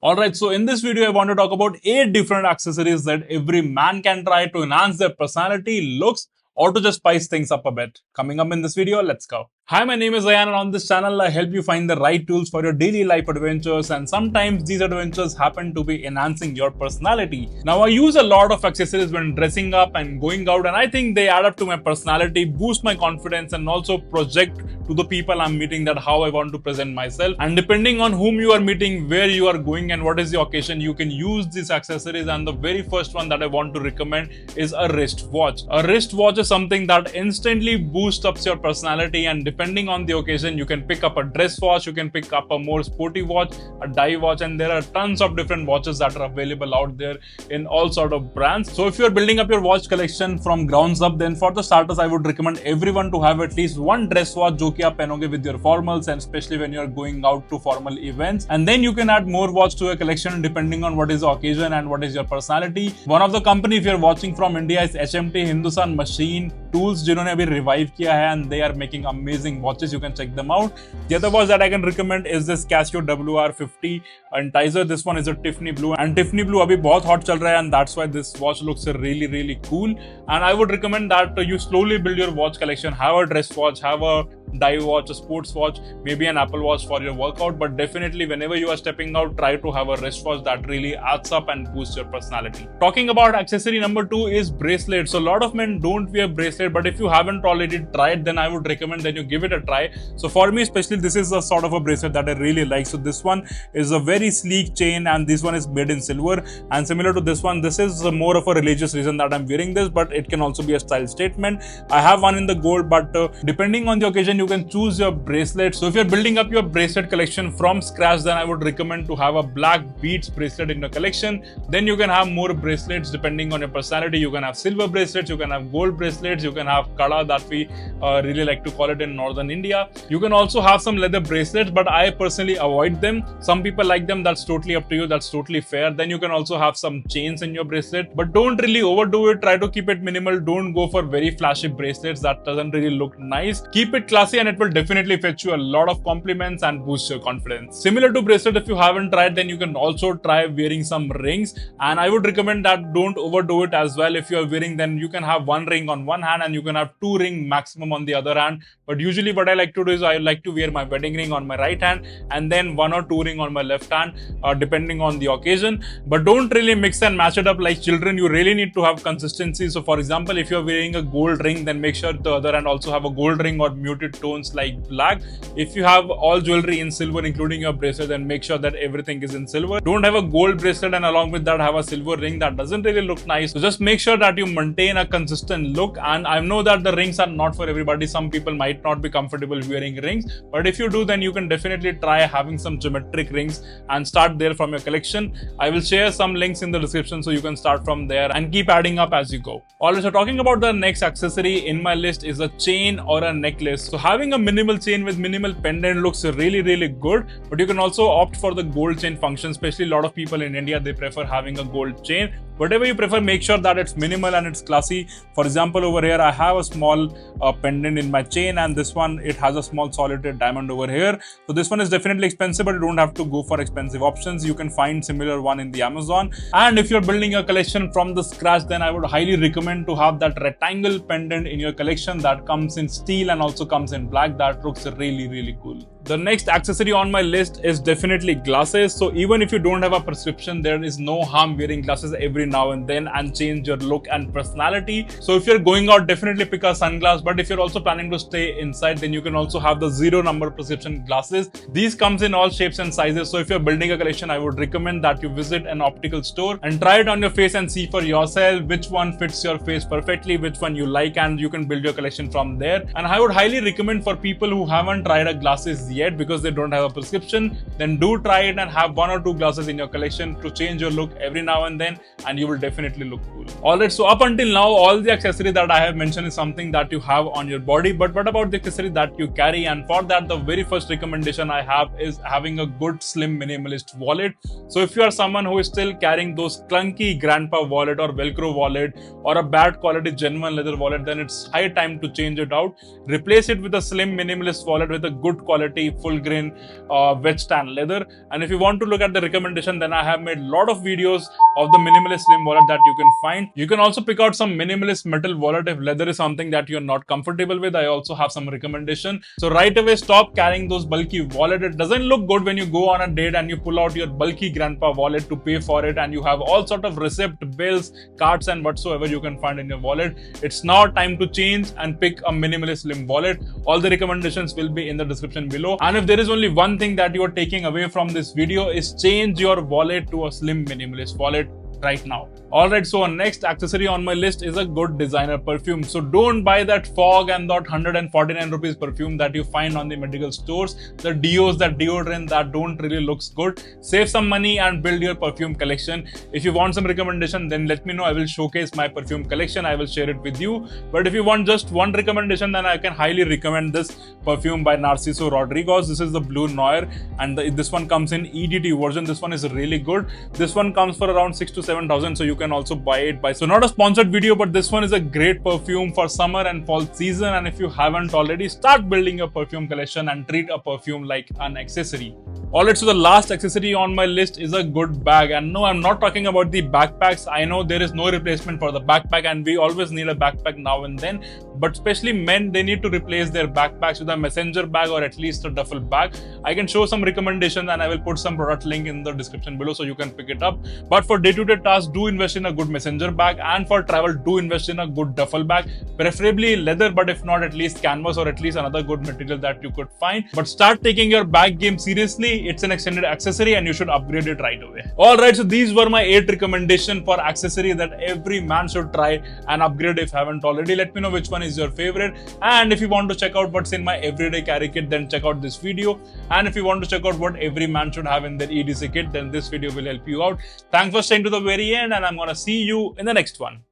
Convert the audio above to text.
Alright, so in this video, I want to talk about 8 different accessories that every man can try to enhance their personality, looks, or to just spice things up a bit. Coming up in this video, let's go. Hi, my name is Ayan, and on this channel, I help you find the right tools for your daily life adventures, and sometimes these adventures happen to be enhancing your personality. Now, I use a lot of accessories when dressing up and going out, and I think they add up to my personality, boost my confidence, and also project to the people I'm meeting that how I want to present myself. And depending on whom you are meeting, where you are going, and what is the occasion, you can use these accessories. And the very first one that I want to recommend is a wristwatch. A wristwatch is something that instantly boosts up your personality, and depending on the occasion, you can pick up a dress watch, you can pick up a more sporty watch, a dive watch, and there are tons of different watches that are available out there in all sort of brands. So if you're building up your watch collection from grounds up, then for the starters, I would recommend everyone to have at least one dress watch जो कि आप पहनोगे with your formals, and especially when you're going out to formal events. And then you can add more watch to your collection depending on what is the occasion and what is your personality. One of the company, if you're watching from India, is HMT, Hindustan Machine Tools, जिन्होंने अभी revive किया है, and they are making amazing watches. You can check them out. The other watch that I can recommend is this Casio WR50 Entizer. This one is a Tiffany blue, and Tiffany blue अभी बहुत hot चल रहा है, and that's why this watch looks really cool. And I would recommend that you slowly build your watch collection. Have a dress watch, have a dive watch, a sports watch, maybe an Apple watch for your workout, but definitely whenever you are stepping out, try to have a wristwatch that really adds up and boosts your personality. Talking about accessory number 2 is bracelets. So a lot of men don't wear bracelet, but if you haven't already tried, then I would recommend that you give it a try. So for me especially, this is a sort of a bracelet that I really like. So this one is a very sleek chain, and this one is made in silver, and similar to this one, this is more of a religious reason that I'm wearing this, but it can also be a style statement. I have one in the gold, but depending on the occasion, you can choose your bracelet. So if you're building up your bracelet collection from scratch, then I would recommend to have a black beads bracelet in your collection. Then you can have more bracelets depending on your personality. You can have silver bracelets, you can have gold bracelets, you can have kada that we really like to call it in northern India. You can also have some leather bracelets, but I personally avoid them. Some people like them, that's totally up to you, that's totally fair. Then you can also have some chains in your bracelet, but don't really overdo it. Try to keep it minimal. Don't go for very flashy bracelets, that doesn't really look nice. Keep it classy, and it will definitely fetch you a lot of compliments and boost your confidence. Similar to bracelet, if you haven't tried, then you can also try wearing some rings, and I would recommend that don't overdo it as well. If you are wearing, then you can have one ring on one hand and you can have 2 rings maximum on the other hand. But usually what I like to do is I like to wear my wedding ring on my right hand and then 1 or 2 ring on my left hand, depending on the occasion. But don't really mix and match it up like children. You really need to have consistency. So for example, if you're wearing a gold ring, then make sure the other hand also have a gold ring or muted tones like black. If you have all jewelry in silver, including your bracelet, then make sure that everything is in silver. Don't have a gold bracelet and along with that have a silver ring. That doesn't really look nice. So just make sure that you maintain a consistent look. And I know that the rings are not for everybody. Some people might not be comfortable wearing rings, but if you do, then you can definitely try having some geometric rings and start there from your collection. I will share some links in the description so you can start from there and keep adding up as you go. Alright, so talking about the next accessory in my list is a chain or a necklace. So having a minimal chain with minimal pendant looks really good, but you can also opt for the gold chain function. Especially a lot of people in India, they prefer having a gold chain. Whatever you prefer, make sure that it's minimal and it's classy. For example, over here I have a small pendant in my chain, and this one, it has a small solid diamond over here. So this one is definitely expensive, but you don't have to go for expensive options. You can find similar one in the Amazon. And if you're building a collection from the scratch, then I would highly recommend to have that rectangle pendant in your collection that comes in steel and also comes in black. That looks really cool. The next accessory on my list is definitely glasses. So even if you don't have a prescription, there is no harm wearing glasses every now and then and change your look and personality. So if you're going out, definitely pick a sunglass. But if you're also planning to stay inside, then you can also have the 0 number prescription glasses. These comes in all shapes and sizes. So if you're building a collection, I would recommend that you visit an optical store and try it on your face and see for yourself which one fits your face perfectly, which one you like, and you can build your collection from there. And I would highly recommend for people who haven't tried a glasses yet because they don't have a prescription, then do try it and have 1 or 2 glasses in your collection to change your look every now and then, and you will definitely look cool. Alright, so up until now, all the accessory that I have mentioned is something that you have on your body, but what about the accessory that you carry? And for that, the very first recommendation I have is having a good slim minimalist wallet. So if you are someone who is still carrying those clunky grandpa wallet or velcro wallet or a bad quality genuine leather wallet, then it's high time to change it out. Replace it with a slim minimalist wallet with a good quality quality, full grain, wedge tan leather. And if you want to look at the recommendation, then I have made a lot of videos of the minimalist slim wallet that you can find. You can also pick out some minimalist metal wallet if leather is something that you're not comfortable with. I also have some recommendation. So right away, stop carrying those bulky wallet. It doesn't look good when you go on a date and you pull out your bulky grandpa wallet to pay for it, and you have all sort of receipt, bills, cards, and whatsoever you can find in your wallet. It's now time to change and pick a minimalist slim wallet. All the recommendations will be in the description below. And if there is only one thing that you are taking away from this video, is change your wallet to a slim minimalist wallet right now. Alright, so next accessory on my list is a good designer perfume. So don't buy that fog and that 149 rupees perfume that you find on the medical stores. The deos, that deodorant that don't really looks good. Save some money and build your perfume collection. If you want some recommendation, then let me know. I will showcase my perfume collection. I will share it with you. But if you want just one recommendation, then I can highly recommend this perfume by Narciso Rodriguez. This is the Blue Noir, and this one comes in EDT version. This one is really good. This one comes for around 6 to 7,000, so you can also buy it by. So not a sponsored video, but this one is a great perfume for summer and fall season. And if you haven't already, start building your perfume collection and treat a perfume like an accessory. Alright, so the last accessory on my list is a good bag. And no, I'm not talking about the backpacks. I know there is no replacement for the backpack, and we always need a backpack now and then. But especially men, they need to replace their backpacks with a messenger bag or at least a duffel bag. I can show some recommendations, and I will put some product link in the description below so you can pick it up. But for day-to-day tasks, do invest in a good messenger bag, and for travel, do invest in a good duffel bag, preferably leather, but if not, at least canvas or at least another good material that you could find. But start taking your bag game seriously. It's an extended accessory and you should upgrade it right away. Alright, so these were my 8 recommendations for accessory that every man should try and upgrade if you haven't already. Let me know which one is your favorite, and if you want to check out what's in my everyday carry kit, then check out this video. And if you want to check out what every man should have in their EDC kit, then this video will help you out. Thanks for staying to the very end, and I'm gonna see you in the next one.